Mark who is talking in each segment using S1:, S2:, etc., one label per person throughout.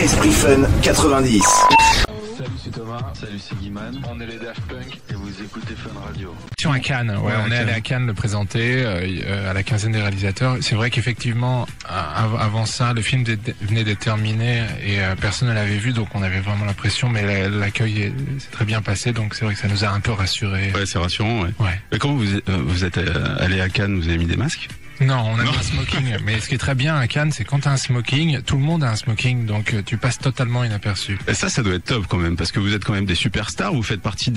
S1: Esprit Fun 90.
S2: Salut, c'est Thomas. Salut, c'est Guiman. On est les Daft Punk et vous écoutez Fun Radio.
S3: À Cannes, on est allé à Cannes le présenter à la quinzaine des réalisateurs. C'est vrai qu'effectivement, avant ça, le film venait d'être terminé et personne ne l'avait vu, donc on avait vraiment l'impression, mais l'accueil s'est très bien passé, donc c'est vrai que ça nous a un peu rassurés.
S4: Ouais, c'est rassurant, ouais. Et quand vous êtes allé à Cannes, vous avez mis des masques?
S3: Non, on a mis un smoking. Mais ce qui est très bien à Cannes, c'est quand t'as un smoking, tout le monde a un smoking, donc tu passes totalement inaperçu.
S4: Et ça doit être top quand même, parce que vous êtes quand même des superstars, vous faites partie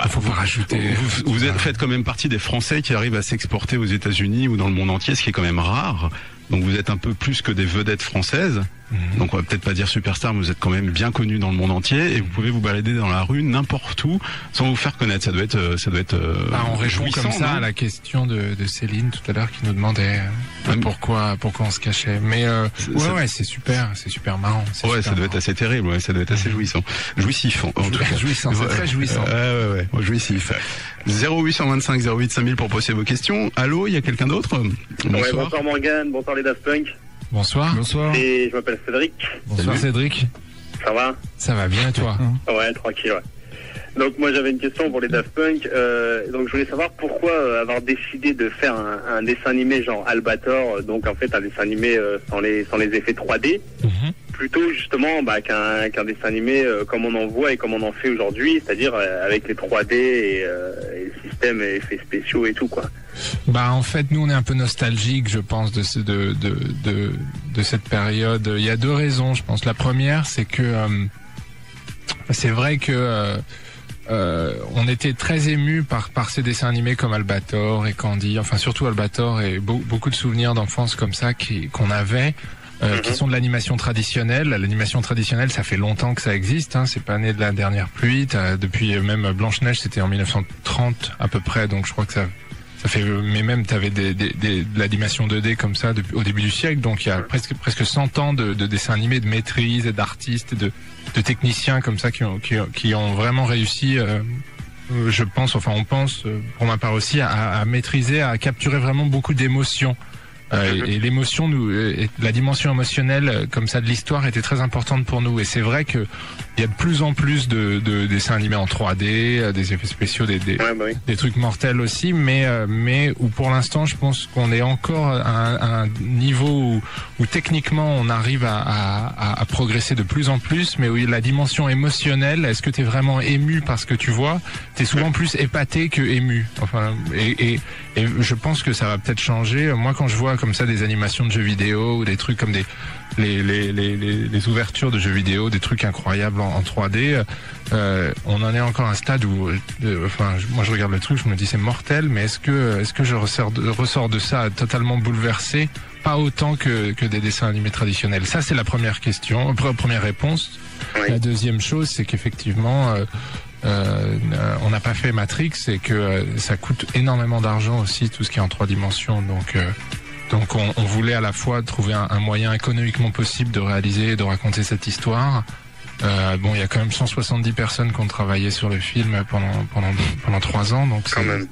S3: faut pas rajouter.
S4: Faites quand même partie des Français qui arrivent à s'exporter aux États-Unis ou dans le monde entier, ce qui est quand même rare. Donc vous êtes un peu plus que des vedettes françaises. Donc on va peut-être pas dire superstar, mais vous êtes quand même bien connus dans le monde entier et vous pouvez vous balader dans la rue n'importe où sans vous faire connaître. Ça doit être
S3: on répond comme ça à la question de Céline tout à l'heure qui nous demandait pourquoi on se cachait. Mais c'est super marrant.
S4: Ça doit être assez terrible, ça doit être assez jouissant. Jouissif en tout cas.
S3: Jouissant, c'est très jouissant.
S4: Jouissif. 0825 08 5000 pour poser vos questions. Allô, il y a quelqu'un d'autre?
S5: Bonsoir Morgane, bonsoir les Daft Punk.
S3: Bonsoir.
S5: Et je m'appelle Cédric.
S3: Bonsoir Cédric.
S5: Ça va?
S3: Ça va bien et toi?
S5: Ouais, tranquille, ouais. Donc moi j'avais une question pour les Daft Punk. Donc je voulais savoir pourquoi avoir décidé de faire un dessin animé genre Albator, donc en fait un dessin animé sans les effets 3D, plutôt justement qu'un dessin animé comme on en voit et comme on en fait aujourd'hui, c'est-à-dire avec les 3D et le système et effets spéciaux et tout quoi.
S3: En fait nous on est un peu nostalgique je pense de cette période. Il y a deux raisons je pense. La première c'est que c'est vrai que on était très émus par ces dessins animés comme Albator et Candy, enfin surtout Albator, et beaucoup de souvenirs d'enfance comme ça qu'on avait, qui sont de l'animation traditionnelle. L'animation traditionnelle, ça fait longtemps que ça existe, hein, c'est pas né de la dernière pluie. Depuis même Blanche-Neige, c'était en 1930 à peu près, donc je crois que ça fait, mais même t'avais de l'animation 2D comme ça au début du siècle, donc il y a presque 100 ans de dessins animés, de maîtrise et d'artistes et de techniciens comme ça qui ont vraiment réussi, je pense, enfin on pense, pour ma part aussi, à maîtriser, à capturer vraiment beaucoup d'émotions. Et l'émotion, la dimension émotionnelle comme ça de l'histoire était très importante pour nous. Et c'est vrai que il y a de plus en plus de dessins animés en 3D, des effets spéciaux, des trucs mortels aussi, mais où pour l'instant, je pense qu'on est encore à un niveau où techniquement on arrive à progresser de plus en plus, mais où la dimension émotionnelle, est-ce que t'es vraiment ému par ce que tu vois? T'es souvent plus épaté que ému. Enfin, et je pense que ça va peut-être changer. Moi, quand je vois comme ça des animations de jeux vidéo ou des trucs comme les ouvertures de jeux vidéo, des trucs incroyables en 3D, on en est encore à un stade où moi je regarde le truc, je me dis c'est mortel, mais est-ce que je ressors de ça totalement bouleversé? Pas autant que des dessins animés traditionnels. Ça c'est la première question, première réponse. La deuxième chose, c'est qu'effectivement on n'a pas fait Matrix et que ça coûte énormément d'argent aussi, tout ce qui est en 3 dimensions, donc on voulait à la fois trouver un moyen économiquement possible de réaliser et de raconter cette histoire. Il y a quand même 170 personnes qui ont travaillé sur le film pendant 3 ans, donc
S5: quand même.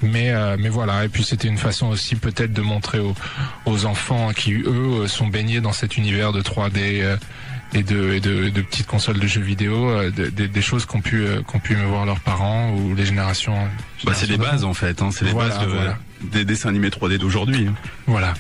S3: Mais voilà, et puis c'était une façon aussi peut-être de montrer aux enfants qui eux sont baignés dans cet univers de 3D et de petites consoles de jeux vidéo, des choses qu'ont pu voir leurs parents ou les générations.
S4: C'est les bases en fait, hein, c'est les bases des dessins animés 3D d'aujourd'hui.
S3: Voilà.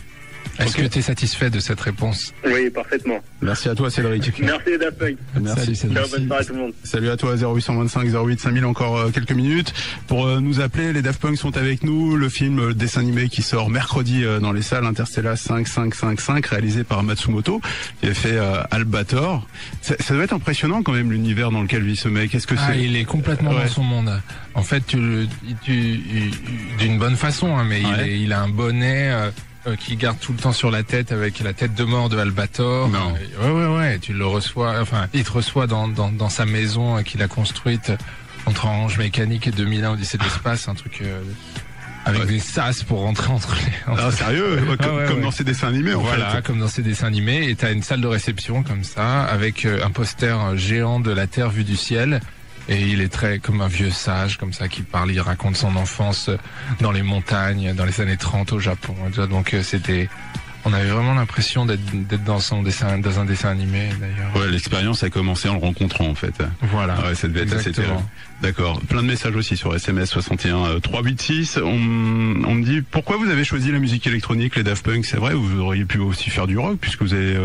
S3: Est-ce que tu es satisfait de cette réponse?
S5: Oui, parfaitement.
S4: Merci à toi Cédric.
S5: Merci les Daft Punk.
S4: Merci.
S5: Ciao, bonne soirée à tout le monde.
S4: Salut à toi, 0825 08 5000, encore quelques minutes pour nous appeler. Les Daft Punk sont avec nous. Le film dessin animé qui sort mercredi dans les salles, Interstellar 5555, réalisé par Matsumoto, qui a fait Albator. Ça doit être impressionnant quand même l'univers dans lequel vit ce mec. Qu'est-ce que c'est?
S3: Il est complètement dans son monde. En fait, d'une bonne façon, hein, mais il a un bonnet qui garde tout le temps sur la tête avec la tête de mort de Albator.
S4: Non.
S3: Ouais, tu le reçois, enfin, il te reçoit dans sa maison qu'il a construite entre Orange Mécanique et 2001 Odyssée de l'espace, un truc avec des sas pour rentrer entre les...
S4: sérieux? Comme dans ces dessins animés, en fait.
S3: Voilà, comme dans ces dessins animés, et t'as une salle de réception comme ça, avec un poster géant de la Terre vue du ciel. Et il est très comme un vieux sage, comme ça, qui parle, il raconte son enfance dans les montagnes, dans les années 30 au Japon. Donc c'était on avait vraiment l'impression d'être dans un dessin animé d'ailleurs.
S4: Ouais, l'expérience a commencé en le rencontrant en fait.
S3: Voilà.
S4: Ouais, ça devait être assez terrible. D'accord. Plein de messages aussi sur SMS 61 386. On me dit pourquoi vous avez choisi la musique électronique, les Daft Punk. C'est vrai, vous auriez pu aussi faire du rock puisque vous avez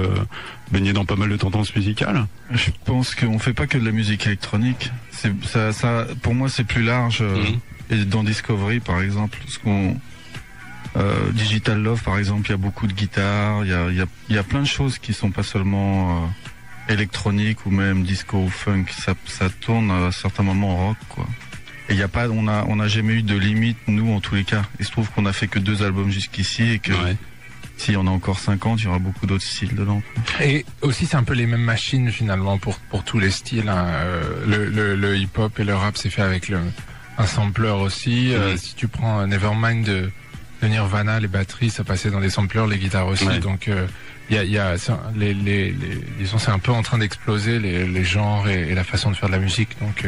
S4: baigné dans pas mal de tendances musicales.
S6: Je pense qu'on fait pas que de la musique électronique. Ça, pour moi, c'est plus large. Et dans Discovery, par exemple, Digital Love, par exemple, il y a beaucoup de guitares. Il y a plein de choses qui sont pas seulement électronique ou même disco ou funk, ça tourne à certains moments en rock, quoi. Et il y a pas, on a jamais eu de limite, nous, en tous les cas. Il se trouve qu'on a fait que 2 albums jusqu'ici et que si on a encore 50, il y aura beaucoup d'autres styles dedans, quoi.
S3: Et aussi, c'est un peu les mêmes machines finalement pour tous les styles, hein. Le hip-hop et le rap, c'est fait avec un sampler aussi. Si tu prends Nevermind de Nirvana, les batteries, ça passait dans des samplers, les guitares aussi. Donc disons, c'est un peu en train d'exploser les genres et la façon de faire de la musique. Donc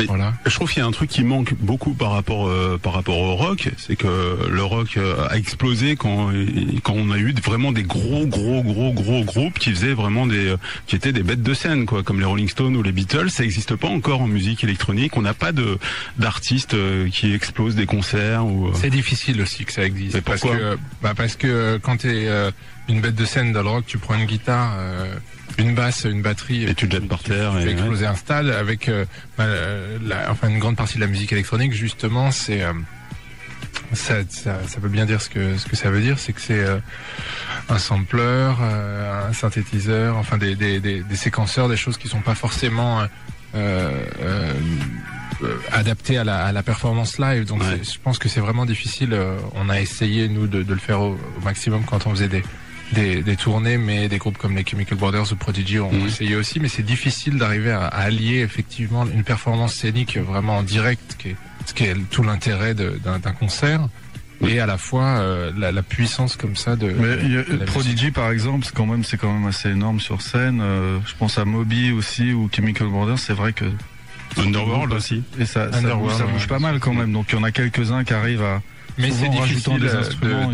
S3: voilà.
S4: Je trouve qu'il y a un truc qui manque beaucoup par rapport au rock, c'est que le rock a explosé quand on a eu vraiment des gros groupes qui faisaient vraiment qui étaient des bêtes de scène, quoi, comme les Rolling Stones ou les Beatles. Ça n'existe pas encore en musique électronique. On n'a pas d'artistes qui explosent des concerts ou.
S3: C'est difficile aussi que ça existe. Parce que quand t'es une bête de scène dans le rock, tu prends une guitare, une basse, une batterie,
S4: et tu te jettes par terre,
S3: tu fais exploser un stade. Avec une grande partie de la musique électronique, justement, c'est ça peut bien dire ce que ça veut dire, c'est que c'est un sampler, un synthétiseur, enfin des séquenceurs, des choses qui sont pas forcément adaptées à la performance live. Donc je pense que c'est vraiment difficile. On a essayé nous de le faire au maximum quand on faisait des tournées, mais des groupes comme les Chemical Brothers ou Prodigy ont essayé aussi, mais c'est difficile d'arriver à allier effectivement une performance scénique vraiment en direct, ce qui est tout l'intérêt d'un concert, et à la fois la puissance comme ça de.
S6: Mais Prodigy par exemple, c'est quand même assez énorme sur scène. Je pense à Moby aussi ou Chemical Brothers, c'est vrai que.
S4: Underworld aussi.
S6: Et ça bouge pas mal quand même. Donc il y en a quelques-uns qui arrivent à.
S3: Mais c'est difficile
S6: des instruments.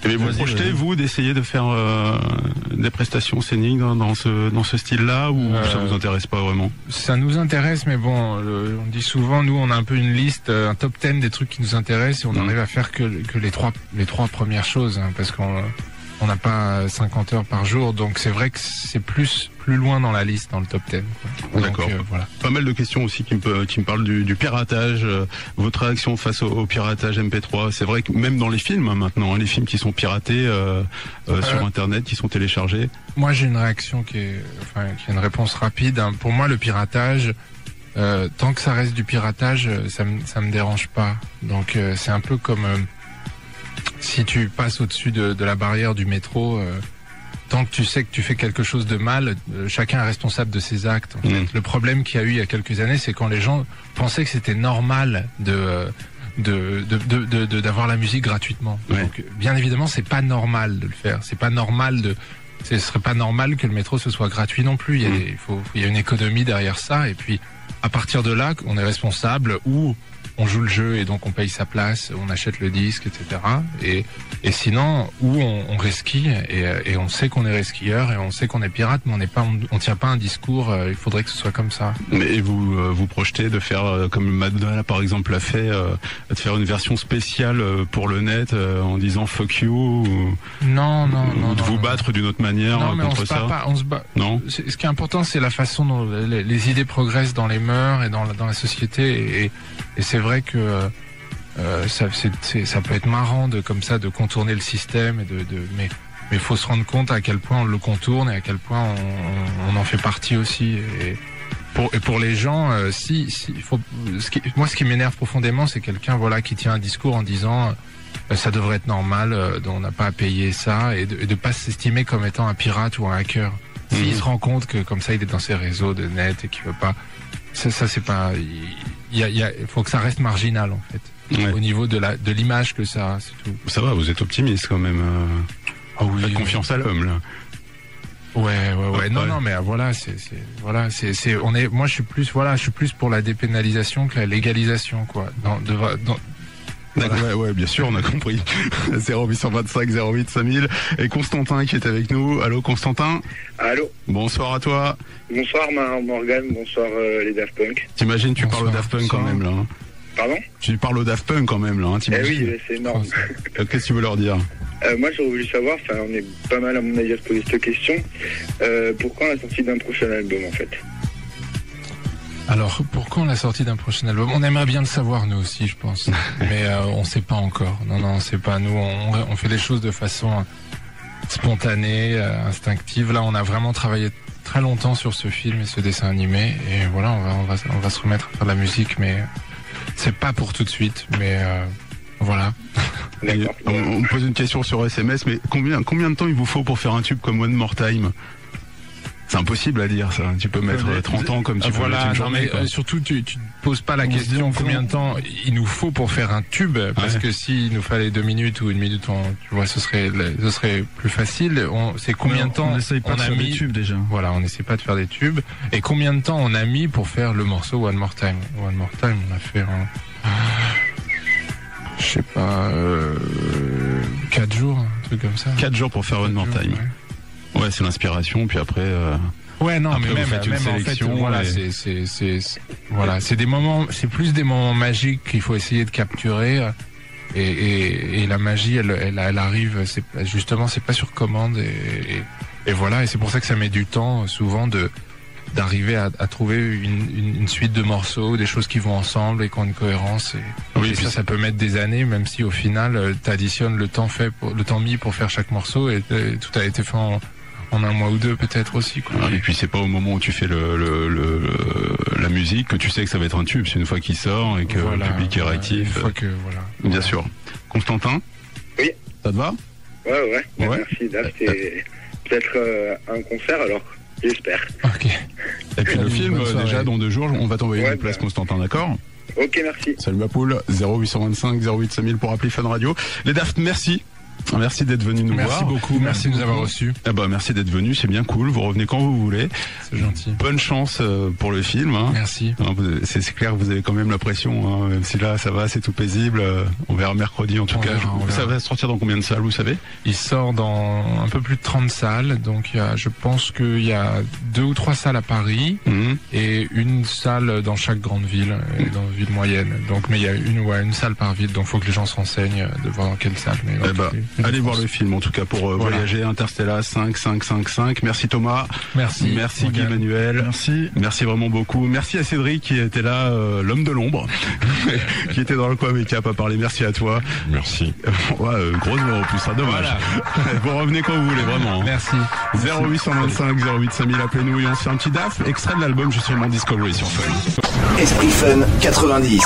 S4: Mais vous projetez, vous, d'essayer de faire des prestations scéniques dans ce style-là, ou ça vous intéresse pas vraiment? Ça
S3: nous intéresse, mais bon, on dit souvent, nous, on a un peu une liste, un top 10 des trucs qui nous intéressent, et on n'arrive à faire que les trois premières choses, hein, parce qu'on n'a pas 50 heures par jour, donc c'est vrai que c'est plus loin dans la liste, dans le top 10.
S4: D'accord.
S3: Voilà.
S4: Pas mal de questions aussi qui me parlent du piratage, votre réaction face au piratage MP3. C'est vrai que même dans les films, hein, maintenant, hein, les films qui sont piratés sur Internet, qui sont téléchargés.
S3: Moi, j'ai une réaction qui est une réponse rapide, hein. Pour moi, le piratage, tant que ça reste du piratage, ça me dérange pas. Donc c'est un peu comme si tu passes au-dessus de la barrière du métro, tant que tu sais que tu fais quelque chose de mal, chacun est responsable de ses actes. En fait. Le problème qu'il y a eu il y a quelques années, c'est quand les gens pensaient que c'était normal d'avoir la musique gratuitement. Donc, bien évidemment, c'est pas normal de le faire. Ce serait pas normal que le métro ce soit gratuit non plus. Il y a une économie derrière ça, et puis à partir de là, on est responsable, ou on joue le jeu et donc on paye sa place, on achète le disque, etc. Et sinon, où on resquille, et on sait qu'on est resquilleur et on sait qu'on est pirate, mais on tient pas un discours, il faudrait que ce soit comme ça.
S4: Mais vous projetez de faire, comme Madonna par exemple l'a fait, de faire une version spéciale pour le net en disant fuck you, ou de vous battre d'une autre manière contre ça?
S3: On se bat. Non. Ce qui est important, c'est la façon dont les idées progressent dans les mœurs et dans la société, et c'est vrai que ça peut être marrant de contourner le système, mais il faut se rendre compte à quel point on le contourne et à quel point on en fait partie aussi. Et pour les gens, moi, ce qui m'énerve profondément, c'est quelqu'un qui tient un discours en disant ça devrait être normal, on n'a pas à payer ça, et de pas s'estimer comme étant un pirate ou un hacker. S'il se rend compte que comme ça il est dans ses réseaux de net et qu'il veut pas, ça c'est pas, il faut que ça reste marginal en fait. Au niveau de l'image que ça a, c'est tout.
S4: Ça va, vous êtes optimiste quand même. Faites confiance à l'homme là.
S3: Ouais. Non, mais voilà, moi je suis plus pour la dépénalisation que la légalisation, quoi.
S4: D'accord, ouais, bien sûr, on a compris. 0825 08 5000. Et Constantin qui est avec nous. Allô, Constantin?
S5: Allô.
S4: Bonsoir à toi.
S5: Bonsoir Morgane, bonsoir les Daft Punk.
S4: T'imagines, tu
S3: Bonsoir.
S4: parles au Daft Punk quand même, là. Hein.
S5: Pardon?
S4: Tu parles au Daft Punk quand même, là. Hein,
S5: Eh oui, c'est énorme.
S4: Qu'est-ce que tu veux leur dire?
S5: Moi, j'aurais voulu savoir, enfin, on est pas mal à mon avis à se poser cette question. Pourquoi la sortie d'un prochain album, en fait?
S3: Alors, pourquoi la sortie d'un prochain album? On aimerait bien le savoir, nous aussi, je pense. Mais on sait pas encore. Non, on sait pas. Nous, on fait les choses de façon spontanée, instinctive. Là, on a vraiment travaillé très longtemps sur ce film et ce dessin animé. Et voilà, on va se remettre à faire de la musique, mais c'est pas pour tout de suite. Mais voilà.
S5: D'accord.
S4: On me pose une question sur SMS, mais combien de temps il vous faut pour faire un tube comme One More Time? C'est impossible à dire, ça. Tu peux mettre 30 ans comme tu peux mettre une journée.
S3: Mais surtout, tu te poses pas la question combien de temps il nous faut pour faire un tube, parce que s'il nous fallait 2 minutes ou 1 minute, tu vois, ce serait plus facile. C'est combien de temps
S6: on essaye pas de faire des tubes déjà.
S3: Voilà, on n'essaie pas de faire des tubes. Et combien de temps on a mis pour faire le morceau One More Time? One More Time, on a fait je sais pas, 4 jours, un truc comme ça.
S4: 4 jours pour faire One More Time. Ouais, c'est l'inspiration, puis après...
S3: Ouais, non,
S4: après,
S3: mais
S4: vous faites une
S3: même en fait,
S4: sélection,
S3: voilà,
S4: et-
S3: voilà, c'est des moments, c'est plus des moments magiques qu'il faut essayer de capturer. Et la magie, elle arrive, c'est pas sur commande, et voilà, et c'est pour ça que ça met du temps, souvent, d'arriver à trouver une suite de morceaux, des choses qui vont ensemble et qui ont une cohérence.
S4: Oui,
S3: Et
S4: puis
S3: ça peut mettre des années, même si au final, t'additionnes le temps mis pour faire chaque morceau, et tout a été fait en 1 mois ou 2 peut-être aussi, quoi.
S4: Et puis c'est pas au moment où tu fais la musique que tu sais que ça va être un tube. C'est une fois qu'il sort et que
S3: Voilà,
S4: le public est réactif.
S3: une fois que, voilà.
S4: Bien sûr. Constantin?
S5: Oui.
S4: Ça te va?
S5: Ouais.
S4: Ouais.
S5: Merci, Daft. C'est peut-être un concert, alors. J'espère.
S3: Ok.
S4: Et puis le
S3: Bonne
S4: film,
S3: soirée.
S4: déjà dans 2 jours, on va t'envoyer
S5: Ouais,
S4: une place,
S5: bah.
S4: Constantin, d'accord?
S5: Ok, merci.
S4: Salut ma poule. 0825 08 5000 pour appeler Fun Radio. Les Daft, merci. Merci d'être venu nous voir.
S3: Merci beaucoup, merci de nous avoir reçus.
S4: Ah bah, merci d'être venu, c'est bien cool. Vous revenez quand vous voulez.
S3: C'est gentil.
S4: Bonne chance pour le film. Hein.
S3: Merci.
S4: Hein, c'est clair que vous avez quand même la pression, hein, même si là ça va, c'est tout paisible. On verra mercredi en tout
S3: On
S4: cas.
S3: verra, on verra.
S4: Ça va sortir dans combien de salles, vous savez?
S3: Il sort dans un peu plus de 30 salles, donc je pense qu'il y a 2 ou 3 salles à Paris et une salle dans chaque grande ville, dans une ville moyenne. Donc, mais il y a une salle par ville, donc faut que les gens se renseignent de voir dans quelle salle. Mais
S4: Eh bah, allez voir le film en tout cas pour
S3: Voilà.
S4: voyager. Interstellar 5555. Merci Thomas.
S3: Merci.
S4: Merci Guy Manuel. Merci vraiment beaucoup. Merci à Cédric qui était là, l'homme de l'ombre, qui était dans le coin mais qui a pas parlé. Merci à toi.
S7: Merci.
S4: Ouais, grosse voix en plus, ça dommage. Vous revenez quand vous voulez, vraiment. Hein.
S3: Merci.
S4: 0825 08 5000, appelez-nous et on se fait un petit DAF. Extrait de l'album justement Discovery sur Fun.
S1: Esprit Fun 90.